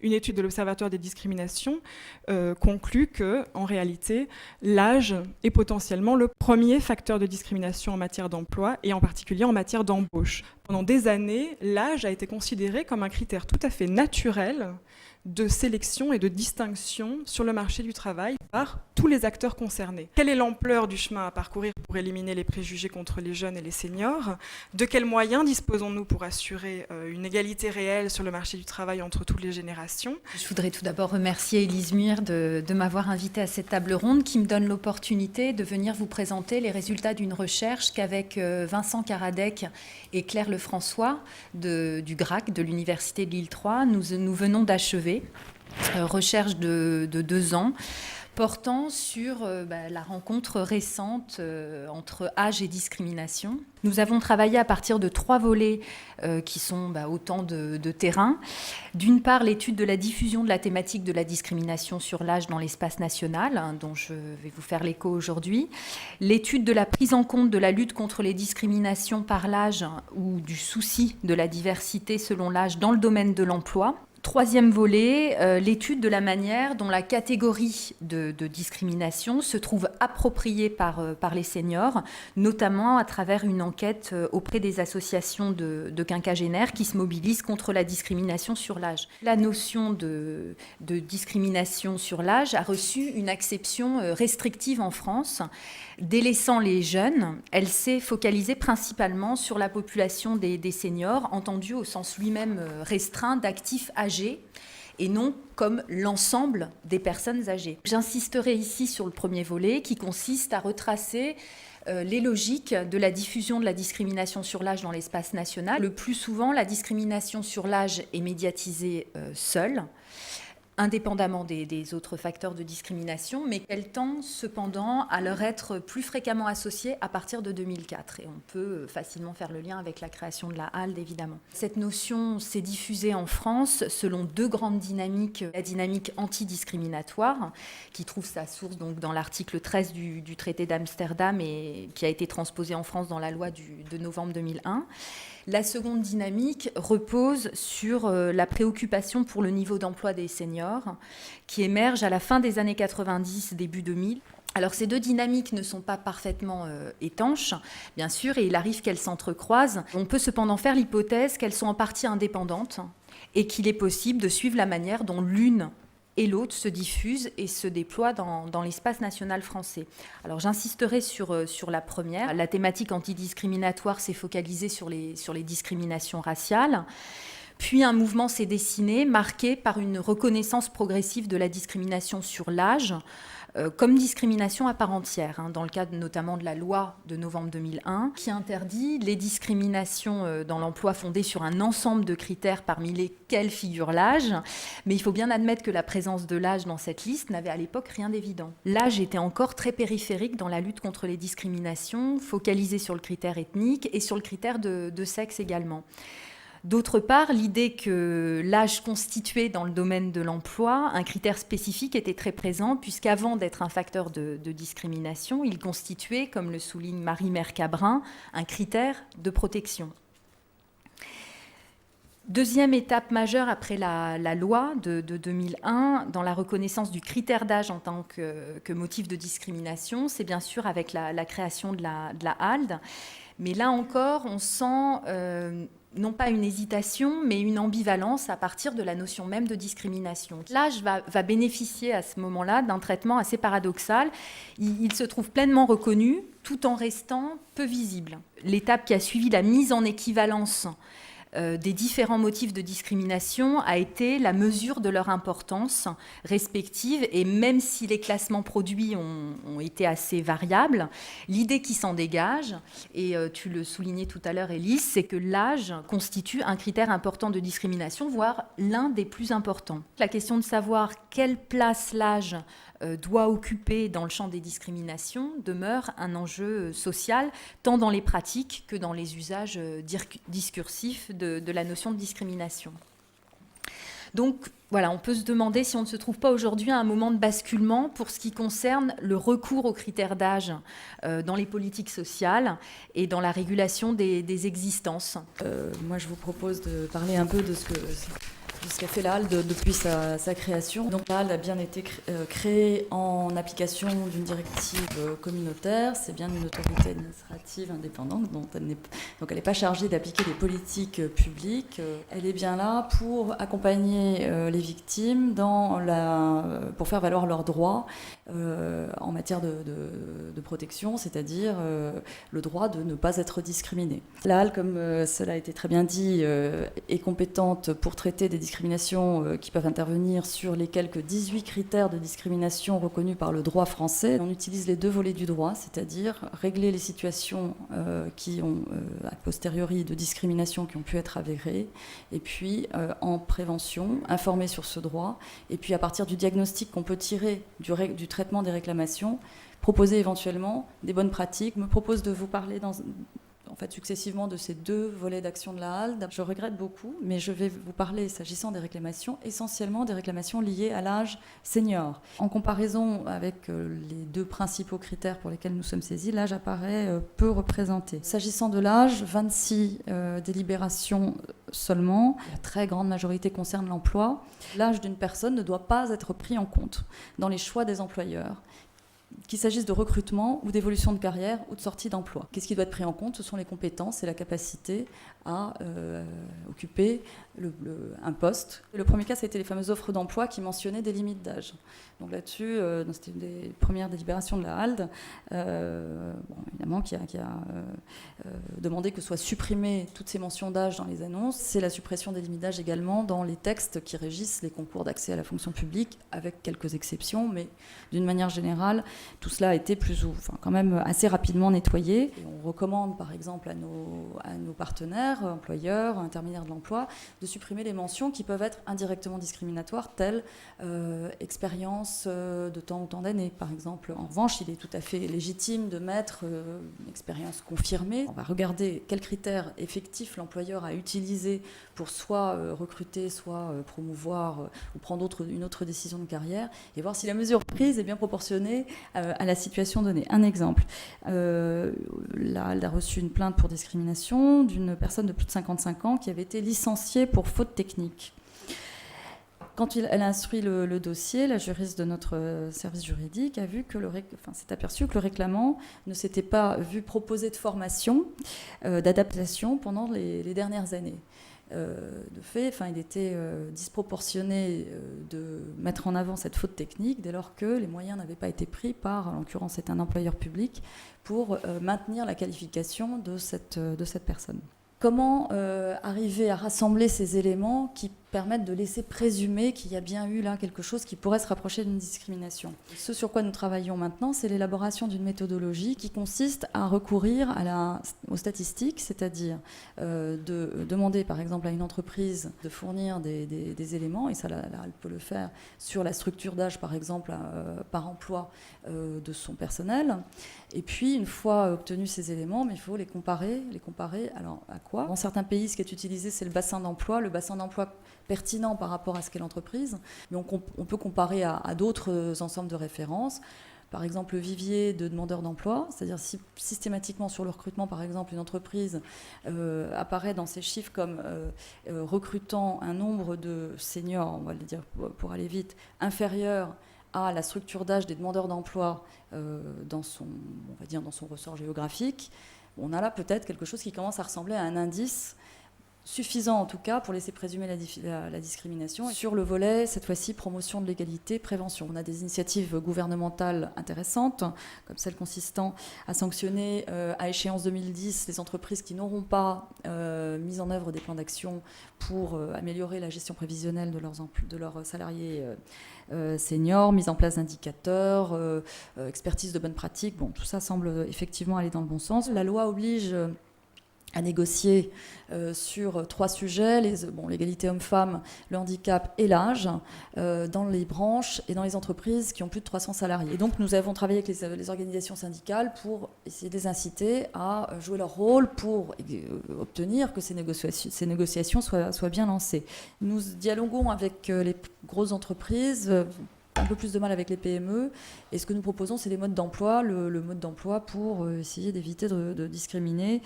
Une étude de l'Observatoire des discriminations conclut que, en réalité, l'âge est potentiellement le premier facteur de discrimination en matière d'emploi et en particulier en matière d'embauche. Pendant des années, l'âge a été considéré comme un critère tout à fait naturel de sélection et de distinction sur le marché du travail par tous les acteurs concernés. Quelle est l'ampleur du chemin à parcourir pour éliminer les préjugés contre les jeunes et les seniors? De quels moyens disposons-nous pour assurer une égalité réelle sur le marché du travail entre toutes les générations? Je voudrais tout d'abord remercier Élise Muir de m'avoir invitée à cette table ronde qui me donne l'opportunité de venir vous présenter les résultats d'une recherche qu'avec Vincent Karadec et Claire Lefrançois du GRAC, de l'Université de Lille 3, nous venons d'achever. Recherche de 2 ans, portant sur la rencontre récente entre âge et discrimination. Nous avons travaillé à partir de 3 volets qui sont autant de terrains. D'une part, l'étude de la diffusion de la thématique de la discrimination sur l'âge dans l'espace national, dont je vais vous faire l'écho aujourd'hui. L'étude de la prise en compte de la lutte contre les discriminations par l'âge ou du souci de la diversité selon l'âge dans le domaine de l'emploi. Troisième volet, l'étude de la manière dont la catégorie de discrimination se trouve appropriée par les seniors, notamment à travers une enquête auprès des associations de quinquagénaires qui se mobilisent contre la discrimination sur l'âge. La notion de discrimination sur l'âge a reçu une acception restrictive en France. Délaissant les jeunes, elle s'est focalisée principalement sur la population des seniors, entendue au sens lui-même restreint d'actifs âgés, et non comme l'ensemble des personnes âgées. J'insisterai ici sur le premier volet qui consiste à retracer les logiques de la diffusion de la discrimination sur l'âge dans l'espace national. Le plus souvent, la discrimination sur l'âge est médiatisée seule, indépendamment des autres facteurs de discrimination, mais qu'elle tend cependant à leur être plus fréquemment associée à partir de 2004. Et on peut facilement faire le lien avec la création de la HALD, évidemment. Cette notion s'est diffusée en France selon 2 grandes dynamiques. La dynamique antidiscriminatoire, qui trouve sa source donc dans l'article 13 du traité d'Amsterdam et qui a été transposé en France dans la loi de novembre 2001. La seconde dynamique repose sur la préoccupation pour le niveau d'emploi des seniors qui émerge à la fin des années 90, début 2000. Alors ces 2 dynamiques ne sont pas parfaitement étanches, bien sûr, et il arrive qu'elles s'entrecroisent. On peut cependant faire l'hypothèse qu'elles sont en partie indépendantes et qu'il est possible de suivre la manière dont l'une et l'autre se diffuse et se déploie dans l'espace national français. Alors j'insisterai sur la première. La thématique antidiscriminatoire s'est focalisée sur les discriminations raciales. Puis un mouvement s'est dessiné, marqué par une reconnaissance progressive de la discrimination sur l'âge, comme discrimination à part entière, dans le cadre notamment de la loi de novembre 2001, qui interdit les discriminations dans l'emploi fondées sur un ensemble de critères parmi lesquels figure l'âge. Mais il faut bien admettre que la présence de l'âge dans cette liste n'avait à l'époque rien d'évident. L'âge était encore très périphérique dans la lutte contre les discriminations, focalisé sur le critère ethnique et sur le critère de sexe également. D'autre part, l'idée que l'âge constituait dans le domaine de l'emploi un critère spécifique était très présent, puisqu'avant d'être un facteur de discrimination, il constituait, comme le souligne Marie Mercabrin, un critère de protection. Deuxième étape majeure après la loi de 2001, dans la reconnaissance du critère d'âge en tant que motif de discrimination, c'est bien sûr avec la création de la HALD. Mais là encore, on sent non pas une hésitation, mais une ambivalence à partir de la notion même de discrimination. L'âge va bénéficier à ce moment-là d'un traitement assez paradoxal. Il se trouve pleinement reconnu, tout en restant peu visible. L'étape qui a suivi la mise en équivalence des différents motifs de discrimination a été la mesure de leur importance respective, et même si les classements produits ont été assez variables, l'idée qui s'en dégage, et tu le soulignais tout à l'heure Élise, c'est que l'âge constitue un critère important de discrimination, voire l'un des plus importants. La question de savoir quelle place l'âge doit occuper dans le champ des discriminations demeure un enjeu social, tant dans les pratiques que dans les usages discursifs de la notion de discrimination. Donc voilà, on peut se demander si on ne se trouve pas aujourd'hui à un moment de basculement pour ce qui concerne le recours aux critères d'âge dans les politiques sociales et dans la régulation des existences. Moi, je vous propose de parler un peu de de ce qu'a fait la HALD depuis sa création. Donc la HALD a bien été créée en application d'une directive communautaire. C'est bien une autorité administrative indépendante, donc elle n'est pas chargée d'appliquer des politiques publiques. Elle est bien là pour accompagner les victimes pour faire valoir leurs droits en matière de protection, c'est-à-dire le droit de ne pas être discriminé. La HALD, comme cela a été très bien dit, est compétente pour traiter des discriminations qui peuvent intervenir sur les quelques 18 critères de discrimination reconnus par le droit français. On utilise les deux volets du droit, c'est-à-dire régler les situations qui ont, a posteriori, de discrimination qui ont pu être avérées, et puis en prévention, informer sur ce droit, et puis à partir du diagnostic qu'on peut tirer du traitement des réclamations, proposer éventuellement des bonnes pratiques. Je me propose de vous parler successivement de ces deux volets d'action de la HALD. Je regrette beaucoup, mais je vais vous parler, s'agissant des réclamations, essentiellement des réclamations liées à l'âge senior. En comparaison avec les deux principaux critères pour lesquels nous sommes saisis, l'âge apparaît peu représenté. S'agissant de l'âge, 26 délibérations seulement. La très grande majorité concerne l'emploi. L'âge d'une personne ne doit pas être pris en compte dans les choix des employeurs, qu'il s'agisse de recrutement ou d'évolution de carrière ou de sortie d'emploi. Qu'est-ce qui doit être pris en compte? Ce sont les compétences et la capacité à occuper un poste. Le premier cas, ça a été les fameuses offres d'emploi qui mentionnaient des limites d'âge. Donc là-dessus, c'était une des premières délibérations de la HALD, évidemment, qui a demandé que soient supprimées toutes ces mentions d'âge dans les annonces. C'est la suppression des limites d'âge également dans les textes qui régissent les concours d'accès à la fonction publique, avec quelques exceptions, mais d'une manière générale, tout cela a été quand même assez rapidement nettoyé. Et on recommande par exemple à nos partenaires, employeurs, intermédiaires de l'emploi, de supprimer les mentions qui peuvent être indirectement discriminatoires, telles expérience de temps ou tant d'années, par exemple. En revanche, il est tout à fait légitime de mettre une expérience confirmée. On va regarder quels critères effectifs l'employeur a utilisés pour soit recruter, soit promouvoir ou prendre une autre décision de carrière, et voir si la mesure prise est bien proportionnée à la situation donnée. Un exemple, la HALD a reçu une plainte pour discrimination d'une personne de plus de 55 ans qui avait été licenciée pour faute technique. Quand elle a instruit le dossier, la juriste de notre service juridique a vu s'est aperçu que le réclamant ne s'était pas vu proposer de formation, d'adaptation pendant les dernières années. De fait, il était disproportionné de mettre en avant cette faute technique dès lors que les moyens n'avaient pas été pris par, en l'occurrence c'est un employeur public, pour maintenir la qualification de cette personne. Comment arriver à rassembler ces éléments qui permettent de laisser présumer qu'il y a bien eu là quelque chose qui pourrait se rapprocher d'une discrimination? Ce sur quoi nous travaillons maintenant, c'est l'élaboration d'une méthodologie qui consiste à recourir aux statistiques, c'est-à-dire de demander par exemple à une entreprise de fournir des éléments, et ça elle peut le faire sur la structure d'âge par exemple par emploi de son personnel, et puis une fois obtenus ces éléments, mais il faut les comparer alors à quoi? Dans certains pays, ce qui est utilisé, c'est le bassin d'emploi pertinent par rapport à ce qu'est l'entreprise, mais on peut comparer à d'autres ensembles de références. Par exemple, le vivier de demandeurs d'emploi, c'est-à-dire si systématiquement sur le recrutement, par exemple, une entreprise apparaît dans ses chiffres comme recrutant un nombre de seniors, on va le dire pour aller vite, inférieur à la structure d'âge des demandeurs d'emploi dans son ressort géographique, on a là peut-être quelque chose qui commence à ressembler à un indice suffisant en tout cas pour laisser présumer la discrimination. Et sur le volet, cette fois-ci, promotion de l'égalité, prévention. On a des initiatives gouvernementales intéressantes, comme celle consistant à sanctionner à échéance 2010 les entreprises qui n'auront pas mis en œuvre des plans d'action pour améliorer la gestion prévisionnelle de leurs salariés seniors, mise en place d'indicateurs, expertise de bonnes pratiques. Bon, tout ça semble effectivement aller dans le bon sens. La loi oblige à négocier sur 3 sujets, l'égalité homme-femme, le handicap et l'âge, dans les branches et dans les entreprises qui ont plus de 300 salariés. Et donc nous avons travaillé avec les organisations syndicales pour essayer de les inciter à jouer leur rôle pour obtenir que ces négociations soient bien lancées. Nous dialoguons avec les grosses entreprises, un peu plus de mal avec les PME, et ce que nous proposons, c'est les modes d'emploi, le mode d'emploi pour essayer d'éviter de discriminer.